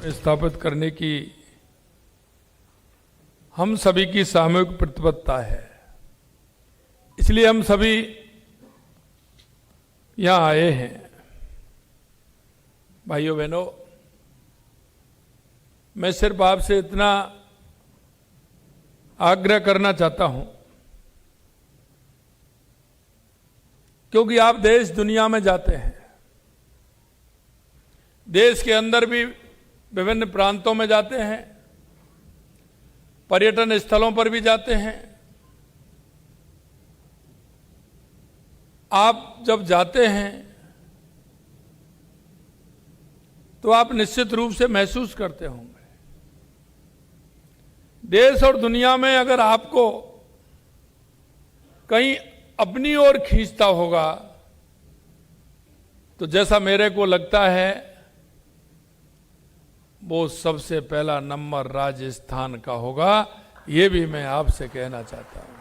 स्थापित करने की हम सभी की सामूहिक प्रतिबद्धता है। इसलिए हम सभी यहां आए हैं। भाइयों बहनों, मैं सिर्फ आपसे इतना आग्रह करना चाहता हूं, क्योंकि आप देश दुनिया में जाते हैं, देश के अंदर भी विभिन्न प्रांतों में जाते हैं, पर्यटन स्थलों पर भी जाते हैं। आप जब जाते हैं तो आप निश्चित रूप से महसूस करते होंगे, देश और दुनिया में अगर आपको कहीं अपनी ओर खींचता होगा तो जैसा मेरे को लगता है वो सबसे पहला नंबर राजस्थान का होगा। ये भी मैं आपसे कहना चाहता हूं।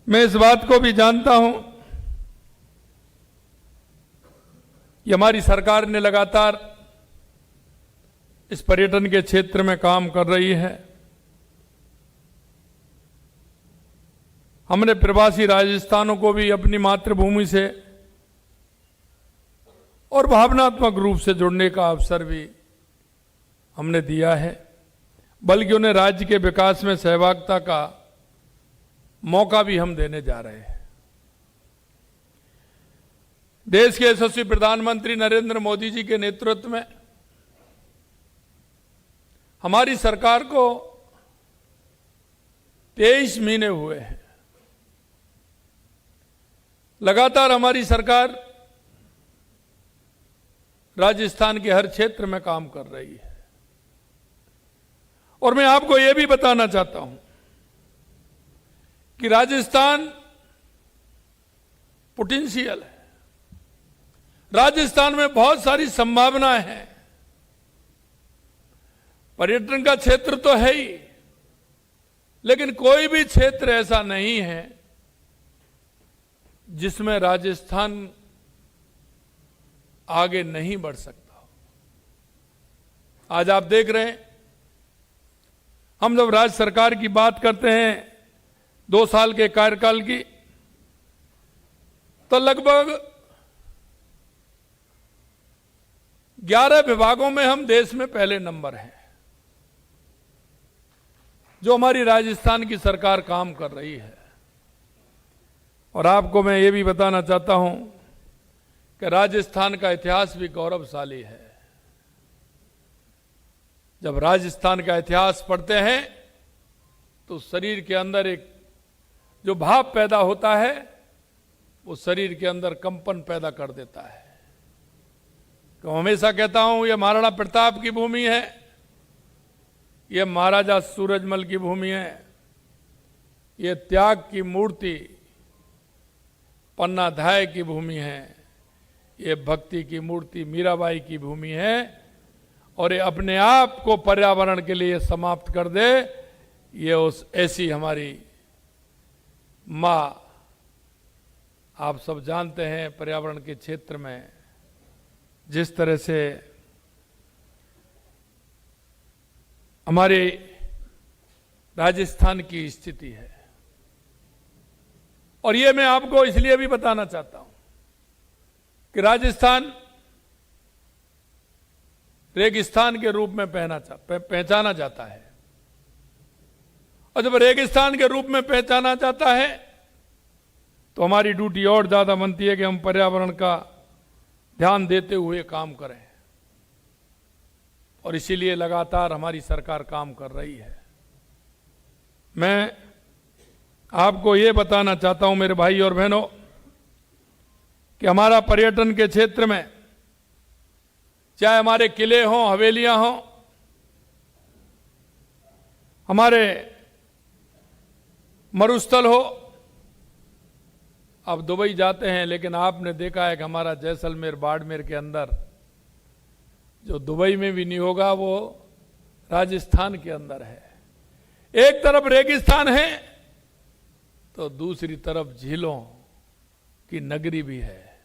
मैं इस बात को भी जानता हूं कि हमारी सरकार ने लगातार इस पर्यटन के क्षेत्र में काम कर रही है। हमने प्रवासी राजस्थानों को भी अपनी मातृभूमि से और भावनात्मक रूप से जुड़ने का अवसर भी हमने दिया है, बल्कि उन्हें राज्य के विकास में सहभागिता का मौका भी हम देने जा रहे हैं। देश के यशस्वी प्रधानमंत्री नरेंद्र मोदी जी के नेतृत्व में हमारी सरकार को 23 महीने हुए हैं। लगातार हमारी सरकार राजस्थान के हर क्षेत्र में काम कर रही है। और मैं आपको यह भी बताना चाहता हूं कि राजस्थान पोटेंशियल है, राजस्थान में बहुत सारी संभावनाएं हैं। पर्यटन का क्षेत्र तो है ही, लेकिन कोई भी क्षेत्र ऐसा नहीं है जिसमें राजस्थान आगे नहीं बढ़ सकता। आज आप देख रहे हैं, हम जब राज्य सरकार की बात करते हैं 2 साल के कार्यकाल की, तो लगभग 11 विभागों में हम देश में पहले नंबर हैं। जो हमारी राजस्थान की सरकार काम कर रही है। और आपको मैं ये भी बताना चाहता हूं कि राजस्थान का इतिहास भी गौरवशाली है। जब राजस्थान का इतिहास पढ़ते हैं तो शरीर के अंदर एक जो भाव पैदा होता है वो शरीर के अंदर कंपन पैदा कर देता है। तो हमेशा कहता हूं ये महाराणा प्रताप की भूमि है, ये महाराजा सूरजमल की भूमि है, ये त्याग की मूर्ति पन्नाधाय की भूमि है, ये भक्ति की मूर्ति मीराबाई की भूमि है। और ये अपने आप को पर्यावरण के लिए समाप्त कर दे, ये उस ऐसी हमारी मां। आप सब जानते हैं पर्यावरण के क्षेत्र में जिस तरह से हमारे राजस्थान की स्थिति है। और ये मैं आपको इसलिए भी बताना चाहता हूं कि राजस्थान रेगिस्तान के रूप में पहचाना जाता है। और जब रेगिस्तान के रूप में पहचाना जाता है तो हमारी ड्यूटी और ज्यादा बनती है कि हम पर्यावरण का ध्यान देते हुए काम करें। और इसीलिए लगातार हमारी सरकार काम कर रही है। मैं आपको ये बताना चाहता हूं मेरे भाई और बहनों कि हमारा पर्यटन के क्षेत्र में चाहे हमारे किले हों, हवेलियां हों, हमारे मरुस्थल हो। आप दुबई जाते हैं, लेकिन आपने देखा है कि हमारा जैसलमेर बाड़मेर के अंदर जो दुबई में भी नहीं होगा वो राजस्थान के अंदर है। एक तरफ रेगिस्तान है तो दूसरी तरफ झीलों की नगरी भी है।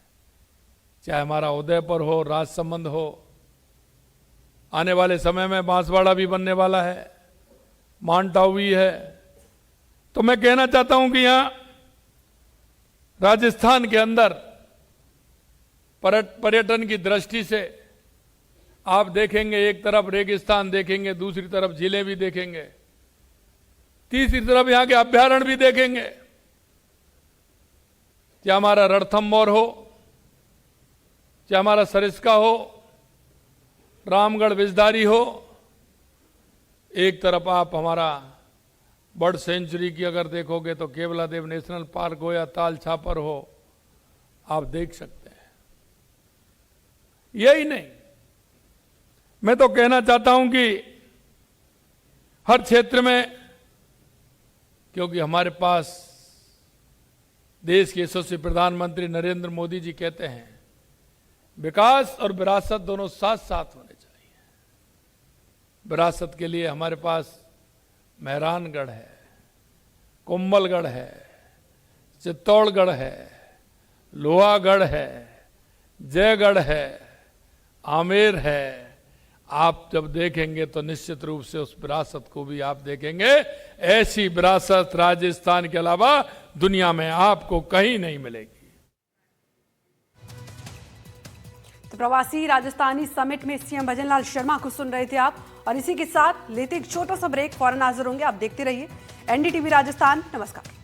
चाहे हमारा उदयपुर हो, राजसमंद हो, आने वाले समय में बांसवाड़ा भी बनने वाला है, माउंट आबू भी है। तो मैं कहना चाहता हूं कि यहां राजस्थान के अंदर पर्यटन की दृष्टि से आप देखेंगे, एक तरफ रेगिस्तान देखेंगे, दूसरी तरफ झीलें भी देखेंगे, तीसरी तरफ यहां के अभ्यारण्य भी देखेंगे। चाहे हमारा रणथंभौर हो, चाहे हमारा सरिस्का हो, रामगढ़ विजधारी हो, एक तरफ आप हमारा बर्ड सेंचुरी की अगर देखोगे तो केवलादेव नेशनल पार्क हो या ताल छापर हो, आप देख सकते हैं। यही नहीं, मैं तो कहना चाहता हूं कि हर क्षेत्र में, क्योंकि हमारे पास देश के यशस्वी प्रधानमंत्री नरेंद्र मोदी जी कहते हैं विकास और विरासत दोनों साथ साथ होने चाहिए। विरासत के लिए हमारे पास मेहरानगढ़ है, कुंभलगढ़ है, चित्तौड़गढ़ है, लोहागढ़ है, जयगढ़ है, आमेर है। आप जब देखेंगे तो निश्चित रूप से उस विरासत को भी आप देखेंगे। ऐसी विरासत राजस्थान के अलावा दुनिया में आपको कहीं नहीं मिलेगी। तो प्रवासी राजस्थानी समिट में सीएम भजनलाल शर्मा को सुन रहे थे आप, और इसी के साथ लेते एक छोटा सा ब्रेक, फौरन हाजिर होंगे। आप देखते रहिए एनडीटीवी राजस्थान। नमस्कार।